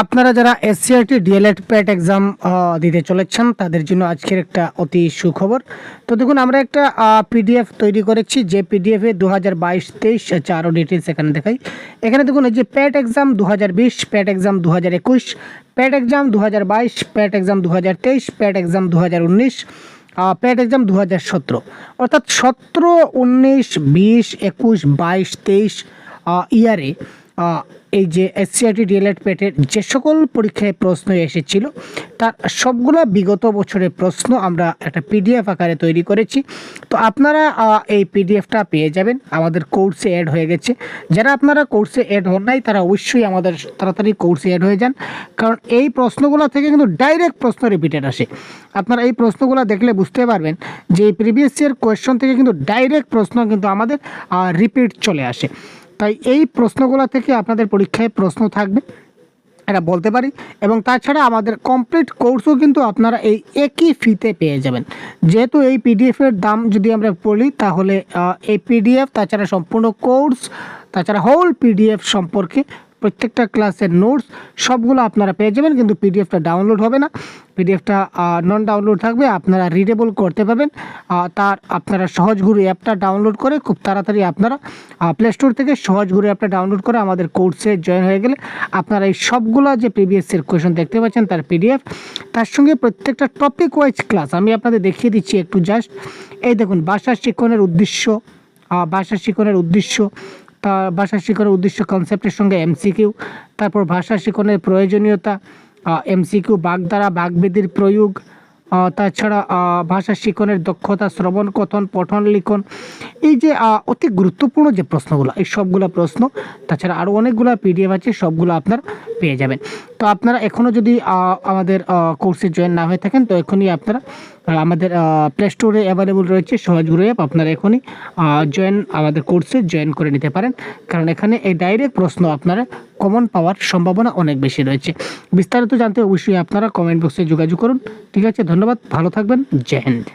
আপনারা যারা SCRT D.El.Ed প্যাট exam দিতে চলেছেন তাদের জন্য আজকের একটা অতি সুখবর। তো দেখুন, আমরা একটা পিডিএফ তৈরি করেছি, যে পিডিএফে 2022-23 আরও ডিটেলস এখানে দেখাই। এখানে দেখুন, এই যে প্যাট এক্সাম 2020, প্যাট এক্সাম 2021, প্যাট এক্সাম 2022, প্যাট এক্সাম 2023, প্যাট এক্সাম 2019, প্যাট এক্সাম 2017, অর্থাৎ 17, 19, 20, 21, 22, 23 ইয়ারে এই যে এসসিআরটি ডিএলএড প্যাটের যে সকল পরীক্ষায় প্রশ্ন এসেছিল তার সবগুলো বিগত বছরের প্রশ্ন আমরা একটা পিডিএফ আকারে তৈরি করেছি। তো আপনারা এই পিডিএফটা পেয়ে যাবেন, আমাদের কোর্সে অ্যাড হয়ে গেছে। যারা আপনারা কোর্সে অ্যাড হন নাই তারা অবশ্যই আমাদের তাড়াতাড়ি কোর্সে অ্যাড হয়ে যান, কারণ এই প্রশ্নগুলো থেকে কিন্তু ডাইরেক্ট প্রশ্ন রিপিটেড আসে। আপনারা এই প্রশ্নগুলো দেখলে বুঝতে পারবেন যে প্রিভিয়াস ইয়ার কোয়েশ্চন থেকে কিন্তু ডাইরেক্ট প্রশ্ন কিন্তু আমাদের রিপিট চলে আসে। তাই এই প্রশ্নগুলো থেকে আপনাদের পরীক্ষায় প্রশ্ন থাকবে, এটা বলতে পারি। এবং তাছাড়া আমাদের কমপ্লিট কোর্সও কিন্তু আপনারা এই একই ফিতে পেয়ে যাবেন। যেহেতু এই পিডিএফের দাম যদি আমরা বলি তাহলে এই পিডিএফ, তাছাড়া সম্পূর্ণ কোর্স, তাছাড়া হোল পিডিএফ সম্পর্কে প্রত্যেকটা ক্লাসের নোটস সবগুলো আপনারা পেয়ে যাবেন, কিন্তু পিডিএফটা ডাউনলোড হবে না। পিডিএফটা নন ডাউনলোড থাকবে, আপনারা রিডেবল করতে পারবেন। তার আপনারা সহজগুরু অ্যাপটা ডাউনলোড করে খুব তাড়াতাড়ি আপনারা প্লে স্টোর থেকে সহজগুরু অ্যাপটা ডাউনলোড করে আমাদের কোর্সে জয়েন হয়ে গেলে আপনারা এই সবগুলো যে প্রিভিয়াসের কোয়েশন দেখতে পাচ্ছেন তার পিডিএফ, তার সঙ্গে প্রত্যেকটা টপিক ওয়াইজ ক্লাস আমি আপনাদের দেখিয়ে দিচ্ছি একটু জাস্ট। এই দেখুন, ভাষা শিক্ষণের উদ্দেশ্য, ভাষা শিক্ষণের উদ্দেশ্য কনসেপ্টের সঙ্গে এমসিকিউ, তারপর ভাষা শিক্ষণের প্রয়োজনীয়তা, এমসিকিউ, বাগধারা, বাগবেদির প্রয়োগ, তাছাড়া ভাষা শিক্ষণের দক্ষতা, শ্রবণ কথন, পঠন লিখন, এই যে অতি গুরুত্বপূর্ণ যে প্রশ্নগুলো, এই সবগুলো প্রশ্ন, তাছাড়া আরও অনেকগুলো পিডিএফ আছে, সবগুলো আপনারা পেয়ে যাবেন। তো আপনারা এখনও যদি আমাদের কোর্সে জয়েন না হয়ে থাকেন তো এখনই আপনারা আমাদের প্লে স্টোরে অ্যাভেলেবল রয়েছে সহজগুরু অ্যাপ, আপনারা এখনই আমাদের কোর্সে জয়েন করে নিতে পারেন, কারণ এখানে এই ডাইরেক্ট প্রশ্ন আপনারা কমন পাওয়ার সম্ভাবনা অনেক বেশি রয়েছে। বিস্তারিত জানতে অবশ্যই আপনারা কমেন্ট বক্সে যোগাযোগ করুন। ঠিক আছে, ধন্যবাদ, ভালো থাকবেন, জয় হিন্দ।